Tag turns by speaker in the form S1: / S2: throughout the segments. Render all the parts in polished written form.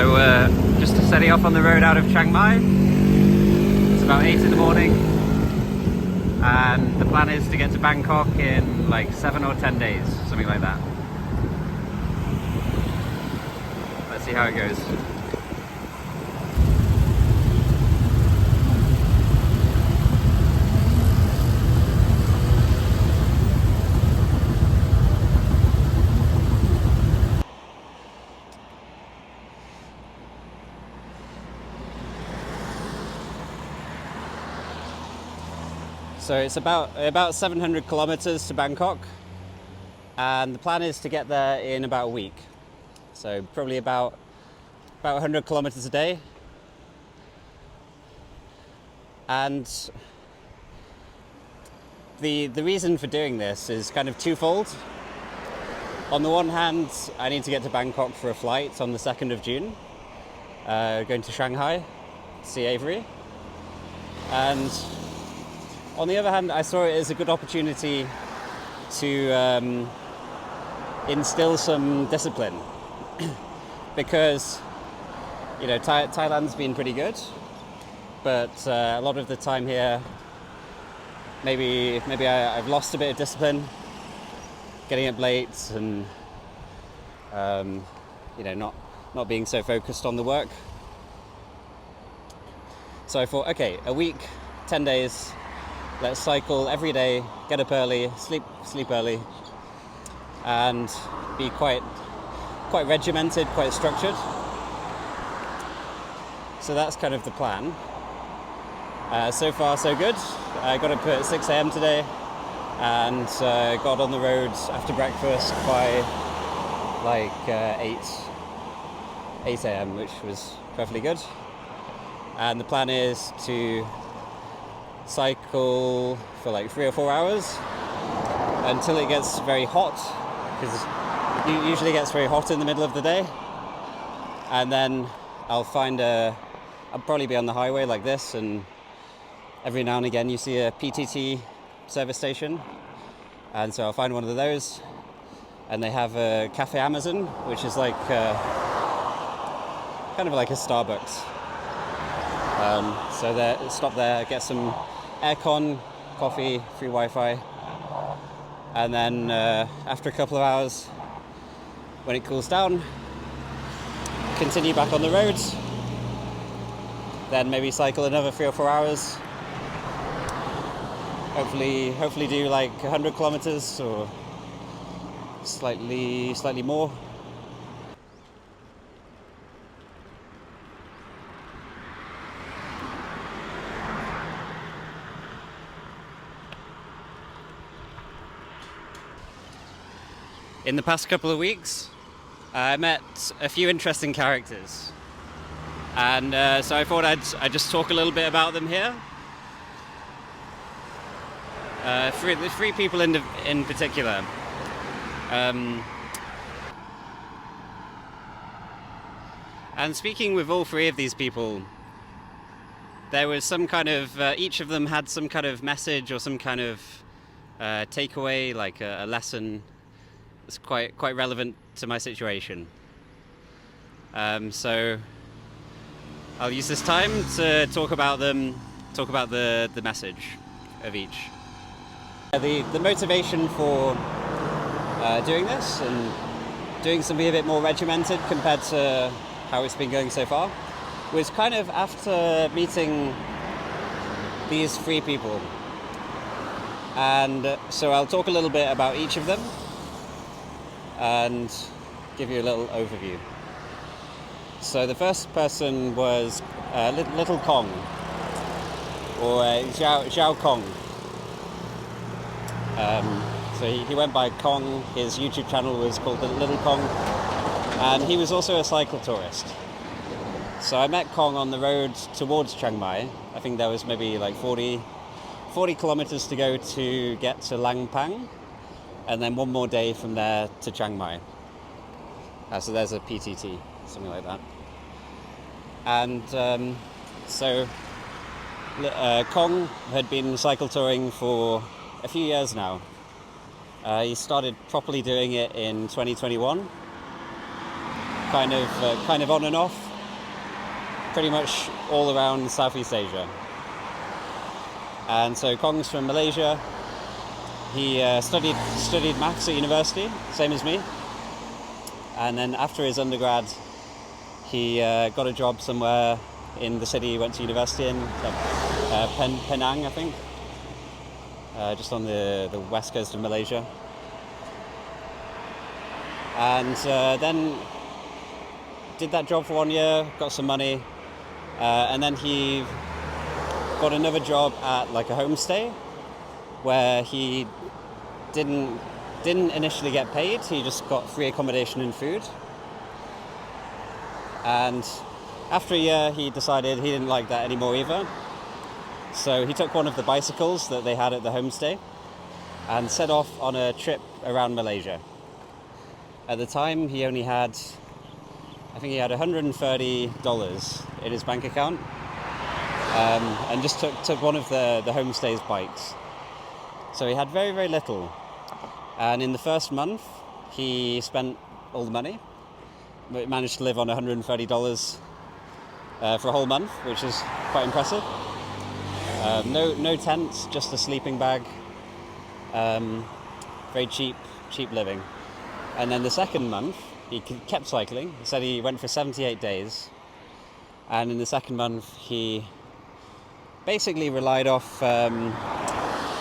S1: So we're just setting off on the road out of Chiang Mai. It's about 8 in the morning, and the plan is to get to Bangkok in like 7 or 10 days, something like that. Let's see how it goes. So it's about 700 kilometers to Bangkok, and the plan is to get there in about a week. So probably about 100 kilometers a day. And the reason for doing this is kind of twofold. On the one hand, I need to get to Bangkok for a flight on the 2nd of June, going to Shanghai to see Avery. And on the other hand, I saw it as a good opportunity to instill some discipline because, you know, Thailand's been pretty good, but a lot of the time here, maybe I've lost a bit of discipline, getting up late and you know, not being so focused on the work. So I thought, okay, a week, 10 days. Let's cycle every day, get up early, sleep early, and be quite regimented, quite structured. So that's kind of the plan. So far, so good. I got up at 6 a.m. today, and got on the road after breakfast by like 8 a.m., which was perfectly good. And the plan is to cycle for like 3 or 4 hours until it gets very hot, because it usually gets very hot in the middle of the day, and then I'll probably be on the highway like this, and every now and again you see a PTT service station, and so I'll find one of those, and they have a Cafe Amazon, which is like kind of like a Starbucks. So stop there, get some aircon, coffee, free Wi-Fi, and then after a couple of hours, when it cools down, continue back on the road, then maybe cycle another 3 or 4 hours, hopefully do like 100 kilometers or slightly more. In the past couple of weeks, I met a few interesting characters, and so I thought I'd just talk a little bit about them here. Three people in particular. And speaking with all three of these people, there was some kind of each of them had some kind of message or some kind of takeaway, like a lesson. It's quite relevant to my situation. So I'll use this time to talk about them, talk about the message of each. The motivation for doing this and doing something a bit more regimented compared to how it's been going so far was kind of after meeting these three people. And so I'll talk a little bit about each of them and give you a little overview. So the first person was Little Kong, or Zhao Kong. So he went by Kong. His YouTube channel was called Little Kong, and he was also a cycle tourist. So I met Kong on the road towards Chiang Mai. I think there was maybe like 40 kilometers to go to get to Lang Pang, and then one more day from there to Chiang Mai. So there's a PTT, something like that. And so Kong had been cycle touring for a few years now. He started properly doing it in 2021, kind of on and off. pretty much all around Southeast Asia. And so Kong's from Malaysia. He studied maths at university, same as me. And then after his undergrad, he got a job somewhere in the city he went to university in, Penang, I think, just on the west coast of Malaysia. And then did that job for 1 year, got some money, and then he got another job at like a homestay where he didn't initially get paid. He just got free accommodation and food. And after a year, he decided he didn't like that anymore either. So he took one of the bicycles that they had at the homestay and set off on a trip around Malaysia. At the time, he only had, I think he had $130 in his bank account, and just took one of the homestay's bikes. So he had very, very little. And in the first month, he spent all the money. But managed to live on $130 for a whole month, which is quite impressive. No tent, just a sleeping bag. Very cheap living. And then the second month, he kept cycling. He said he went for 78 days. And in the second month, he basically relied off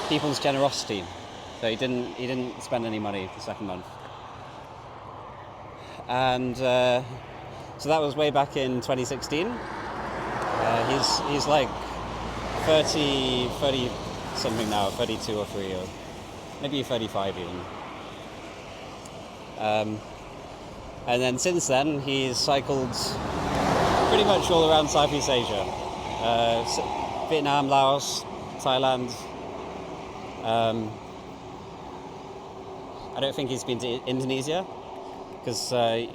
S1: people's generosity. So he didn't spend any money the second month. And so that was way back in 2016. He's like 30 something now, 32 or 3, or maybe 35 even. And then since then, he's cycled pretty much all around Southeast Asia. Vietnam, Laos, Thailand. I don't think he's been to Indonesia, because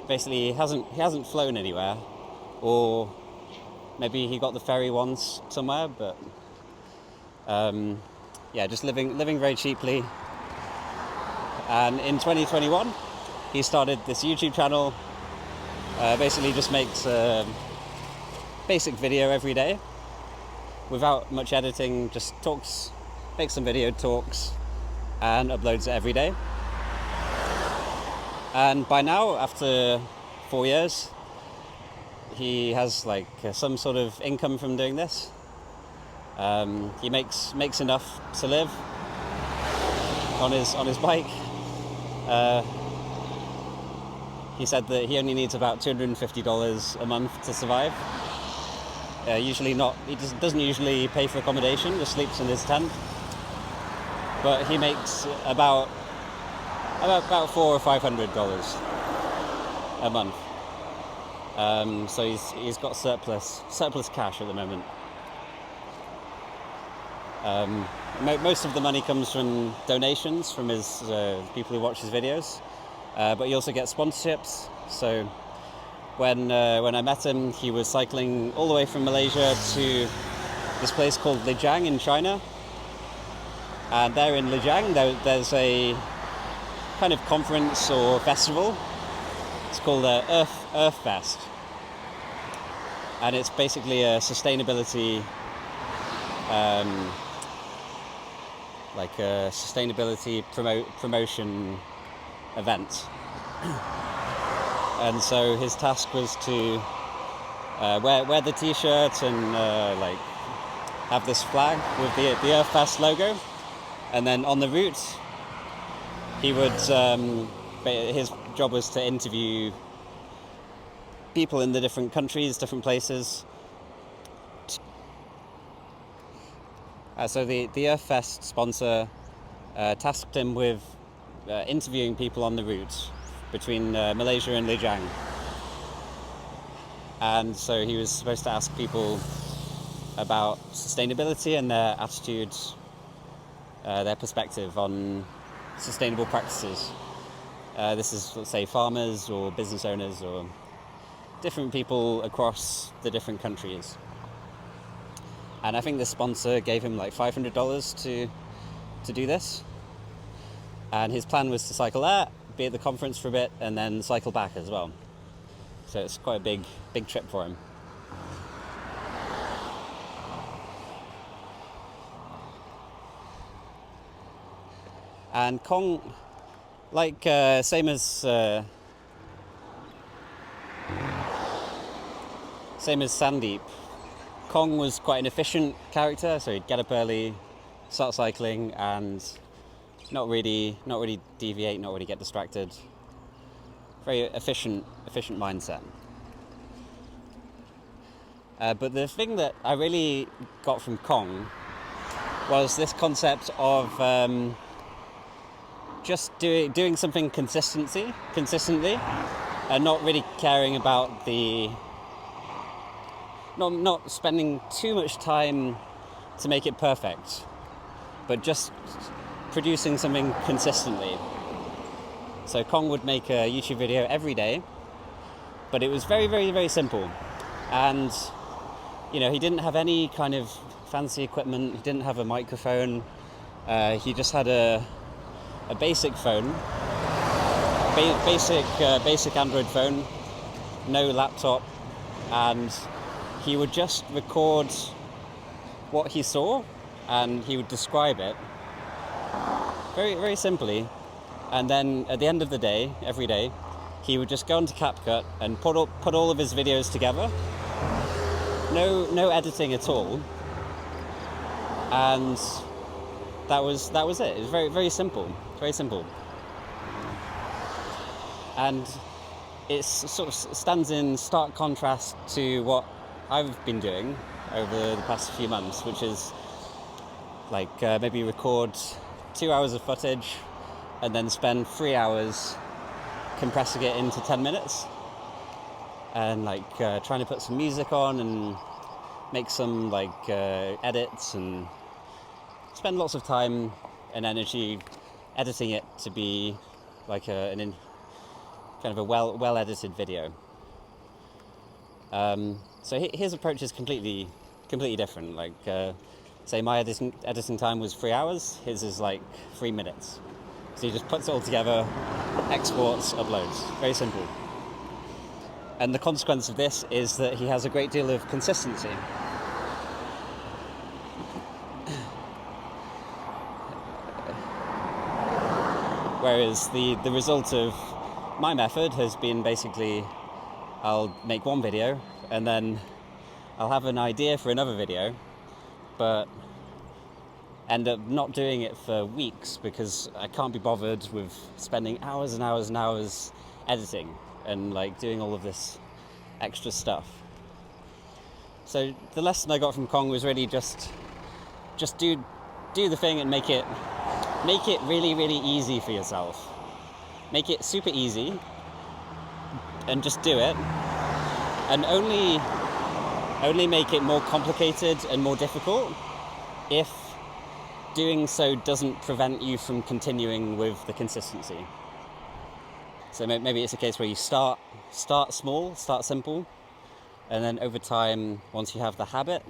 S1: basically he hasn't flown anywhere, or maybe he got the ferry once somewhere, but just living very cheaply. And in 2021, he started this YouTube channel. Basically, just makes a basic video every day, without much editing. Just makes some video, talks, and uploads it every day. And by now, after 4 years, he has like some sort of income from doing this. He makes enough to live on his bike. He said that he only needs about $250 a month to survive. He doesn't usually pay for accommodation, just sleeps in his tent. But he makes about $400 or $500 a month. So he's got surplus cash at the moment. Most of the money comes from donations from his people who watch his videos, but he also gets sponsorships. So when I met him, he was cycling all the way from Malaysia to this place called Lijiang in China. And there in Lijiang, there's a kind of conference or festival. It's called Earth Fest, and it's basically a sustainability, promotion event. And so his task was to wear the T-shirt and have this flag with the Earth Fest logo, and then on the route, he would. His job was to interview people in the different countries, different places. So the Earth Fest sponsor tasked him with interviewing people on the route between Malaysia and Lijiang. And so he was supposed to ask people about sustainability and their attitudes, their perspective on sustainable practices. This is, let's say, farmers or business owners or different people across the different countries. And I think the sponsor gave him like $500 to do this. And his plan was to cycle there, be at the conference for a bit, and then cycle back as well. So it's quite a big trip for him. And Kong, like same as Sandeep, Kong was quite an efficient character, so he'd get up early, start cycling, and not really deviate, not really get distracted. Very efficient mindset. But the thing that I really got from Kong was this concept of just doing something consistently, and not really caring about not spending too much time to make it perfect, but just producing something consistently. So Kong would make a YouTube video every day, but it was very, very, very simple. And, you know, he didn't have any kind of fancy equipment, he didn't have a microphone, he just had a basic phone, basic Android phone, no laptop, and he would just record what he saw and he would describe it very, very simply. And then at the end of the day, every day, he would just go into CapCut and put all of his videos together. No editing at all. And that was it. It was very, very simple. Very simple. And it sort of stands in stark contrast to what I've been doing over the past few months, which is like maybe record 2 hours of footage and then spend 3 hours compressing it into 10 minutes and like trying to put some music on and make some like edits and spend lots of time and energy editing it to be like kind of a well edited video. So his approach is completely different. Like say my editing time was 3 hours, his is like 3 minutes. So he just puts it all together, exports, uploads. Very simple. And the consequence of this is that he has a great deal of consistency. Whereas the result of my method has been basically I'll make one video and then I'll have an idea for another video, but end up not doing it for weeks because I can't be bothered with spending hours and hours and hours editing and like doing all of this extra stuff. So the lesson I got from Kong was really just do the thing and make it really, really easy for yourself. Make it super easy and just do it, and only make it more complicated and more difficult if doing so doesn't prevent you from continuing with the consistency. So maybe it's a case where you start small, start simple, and then over time, once you have the habit,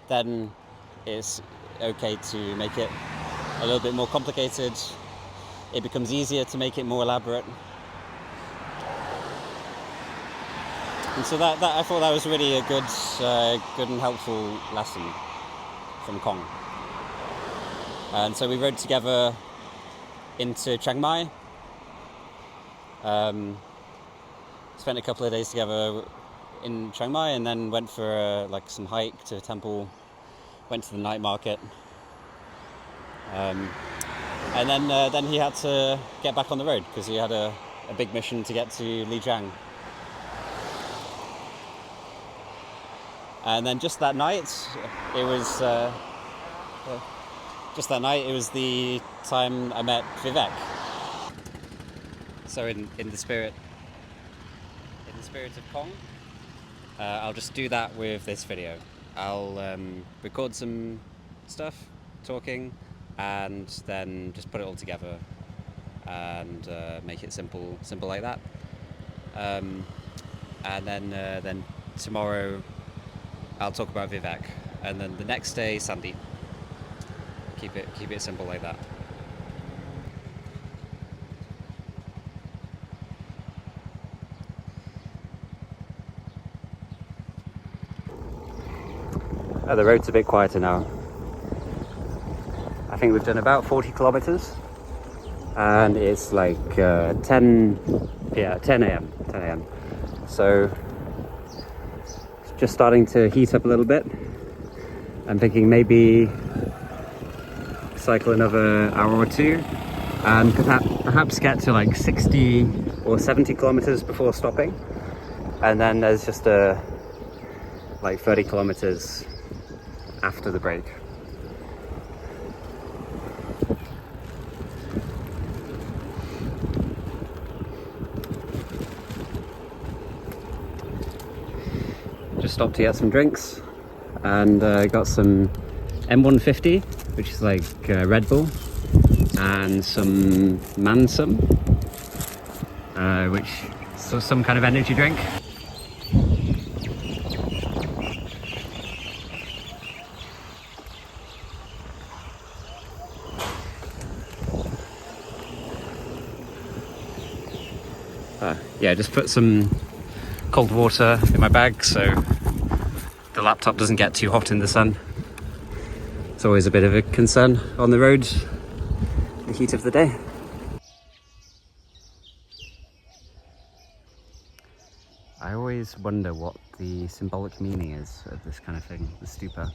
S1: then it's okay to make it a little bit more complicated. It becomes easier to make it more elaborate. And so that I thought that was really a good and helpful lesson from Kong. And so we rode together into Chiang Mai. Spent a couple of days together in Chiang Mai, and then went for like some hike to a temple. Went to the night market, and then he had to get back on the road because he had a big mission to get to Lijiang. And then just that night, it was the time I met Vivek. So in the spirit of Kong, I'll just do that with this video. I'll record some stuff, talking, and then just put it all together and make it simple like that. And then tomorrow I'll talk about Vivek, and then the next day Sandeep. Keep it simple like that. Oh, the road's a bit quieter now. I think we've done about 40 kilometers. and it's like 10 a.m. So it's just starting to heat up a little bit. I'm thinking maybe cycle another hour or two and perhaps get to like 60 or 70 kilometers before stopping, and then there's just like 30 kilometers after the break. Just stopped to get some drinks and got some M150, which is like Red Bull, and some Mansum, which is some kind of energy drink. Yeah, just put some cold water in my bag so the laptop doesn't get too hot in the sun. It's always a bit of a concern on the road, the heat of the day. I always wonder what the symbolic meaning is of this kind of thing, the stupa.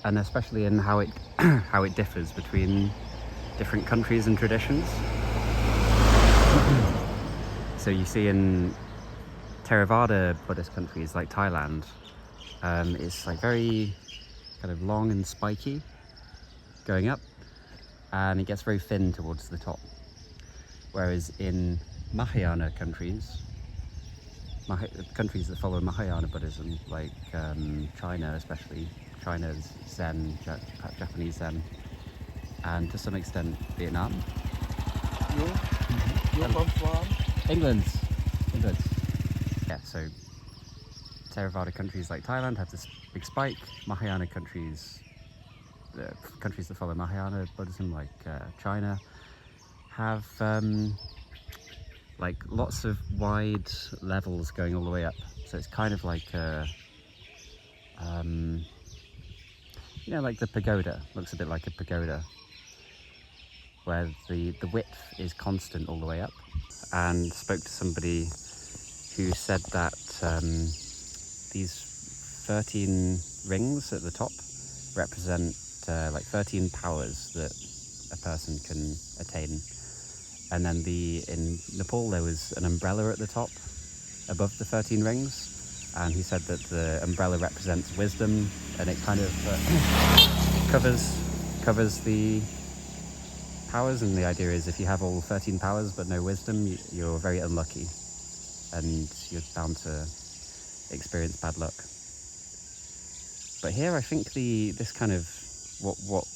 S1: And especially in how it how it differs between different countries and traditions. So you see in Theravada Buddhist countries like Thailand, it's like very kind of long and spiky going up, and it gets very thin towards the top. Whereas in Mahayana countries, countries that follow Mahayana Buddhism, like China especially, China's Zen, Japanese Zen, and to some extent Vietnam.
S2: You're from?
S1: England. Yeah, so Theravada countries like Thailand have this big spike. Mahayana countries, the countries that follow Mahayana Buddhism, like China, have like lots of wide levels going all the way up. So it's kind of like a, you know, like the pagoda. Looks a bit like a pagoda, where the width is constant all the way up. And spoke to somebody who said that these 13 rings at the top represent like 13 powers that a person can attain. And then in Nepal there was an umbrella at the top above the 13 rings, and he said that the umbrella represents wisdom, and it kind of covers the powers, and the idea is if you have all 13 powers but no wisdom, you're very unlucky and you're bound to experience bad luck. But here I think this kind of what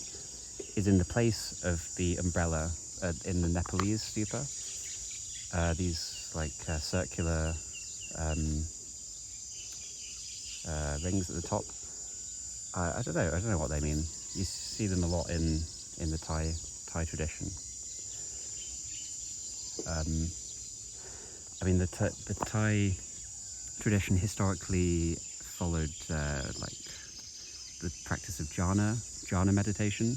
S1: is in the place of the umbrella in the Nepalese stupa, these like circular rings at the top. I don't know what they mean. You see them a lot in the Thai tradition. I mean, the Thai tradition historically followed like the practice of jhana meditation,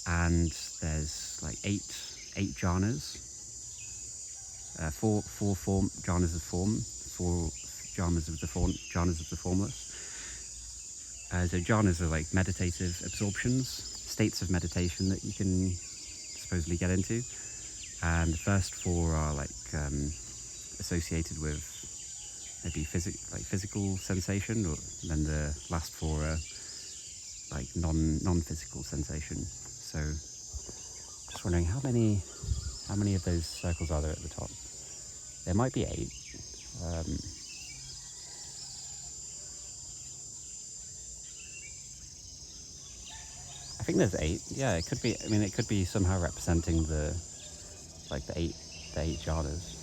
S1: and there's like eight jhanas, four jhanas of form, four jhanas of the formless. So jhanas are like meditative absorptions, states of meditation that you can supposedly get into, and the first four are like associated with maybe physical sensation, or then the last four are like non-physical sensation. So just wondering how many of those circles are there at the top. There might be 8. I think there's 8. Yeah, it could be. I mean, it could be somehow representing the 8 jhanas.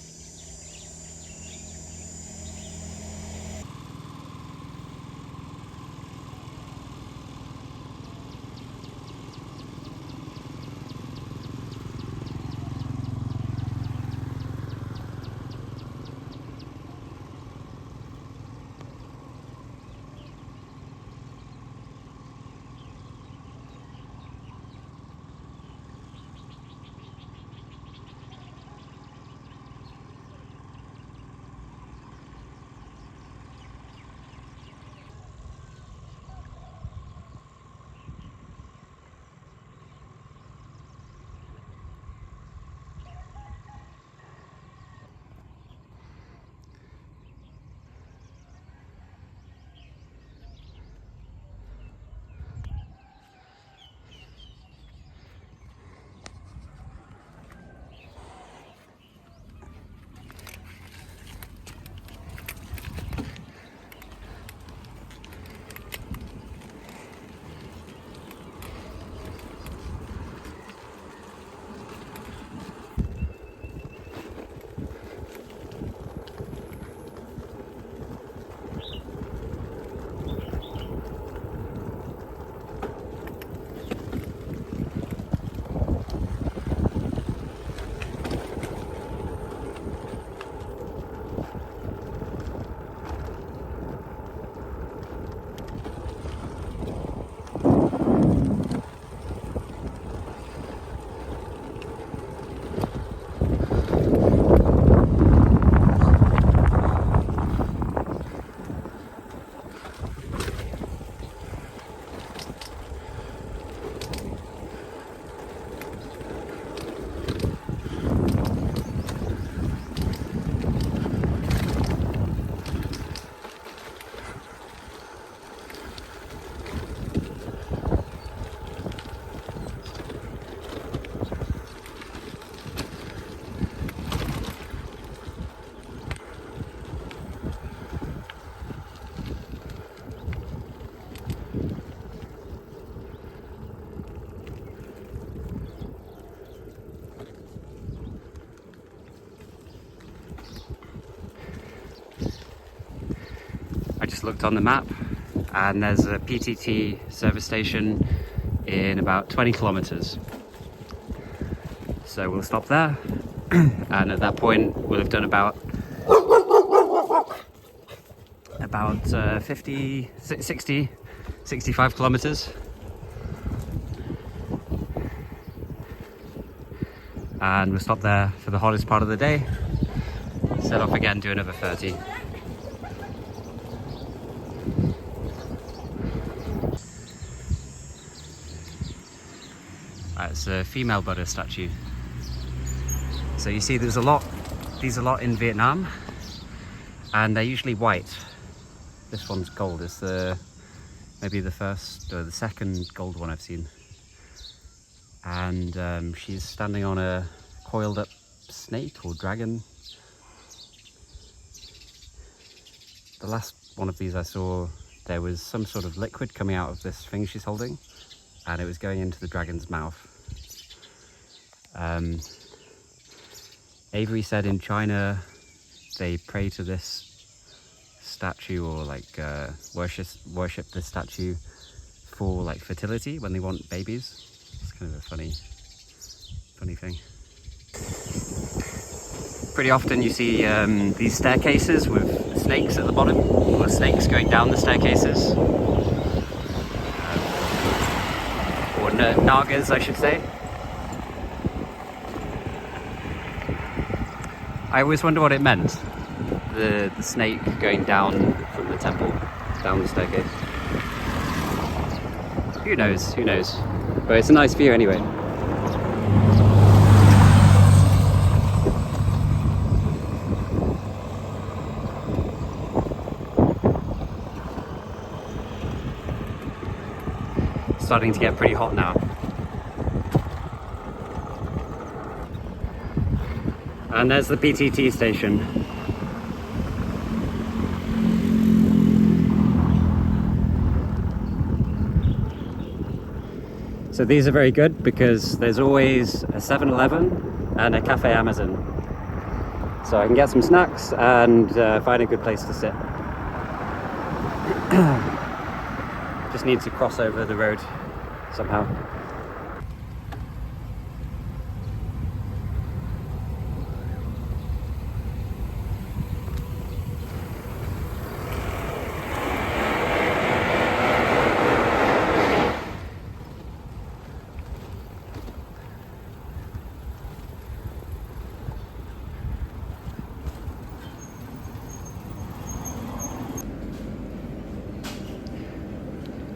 S1: just looked on the map, and there's a PTT service station in about 20 kilometers. So we'll stop there, and at that point we'll have done about 50, 60, 65 kilometers. And we'll stop there for the hottest part of the day, set off again, do another 30. It's a female Buddha statue. So you see these a lot in Vietnam, and they're usually white. This one's gold. It's maybe the first or the second gold one I've seen. And she's standing on a coiled up snake or dragon. The last one of these I saw, there was some sort of liquid coming out of this thing she's holding, and it was going into the dragon's mouth. Avery said in China they pray to this statue, or like worship this statue for like fertility when they want babies. It's kind of a funny thing. Pretty often you see these staircases with snakes at the bottom, or snakes going down the staircases, or nagas I should say. I always wonder what it meant, the snake going down from the temple, down the staircase. Who knows, but it's a nice view anyway. Starting to get pretty hot now. And there's the PTT station. So these are very good because there's always a 7-Eleven and a Cafe Amazon. So I can get some snacks and find a good place to sit. Just need to cross over the road somehow.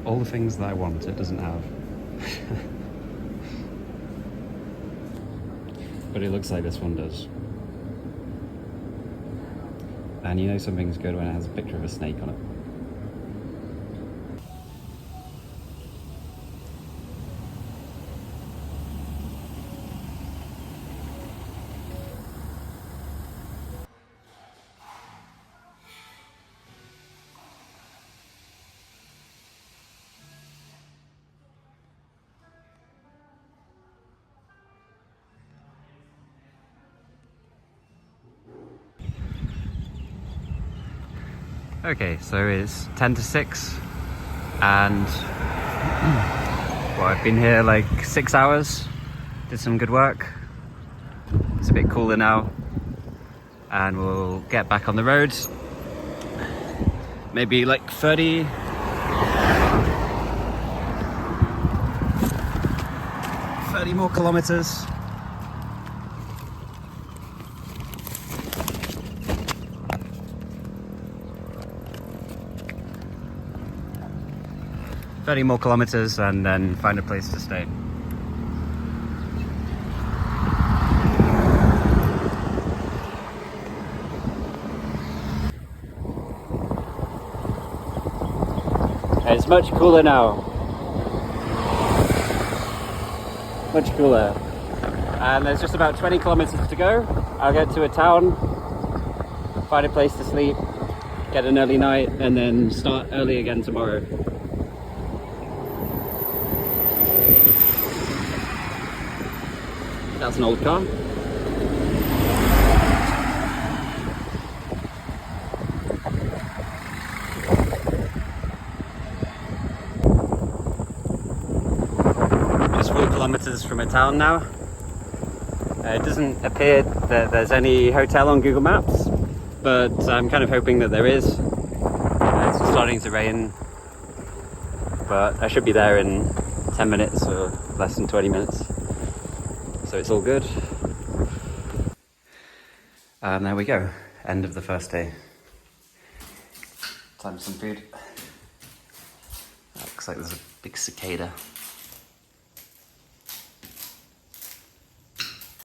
S1: All the things that I want, it doesn't have. But it looks like this one does. And you know something's good when it has a picture of a snake on it. Okay, so it's 10 to 6 and well, I've been here like 6 hours, did some good work. It's a bit cooler now and we'll get back on the road. Maybe like 30 more kilometers. More kilometers and then find a place to stay. It's much cooler now. Much cooler. And there's just about 20 kilometers to go. I'll get to a town, find a place to sleep, get an early night, and then start early again tomorrow. That's an old car. kilometers from a town now. It doesn't appear that there's any hotel on Google Maps, but I'm kind of hoping that there is. It's starting to rain, but I should be there in 10 minutes or less than 20 minutes. So it's all good. And there we go, end of the first day. Time for some food. Looks like there's a big cicada.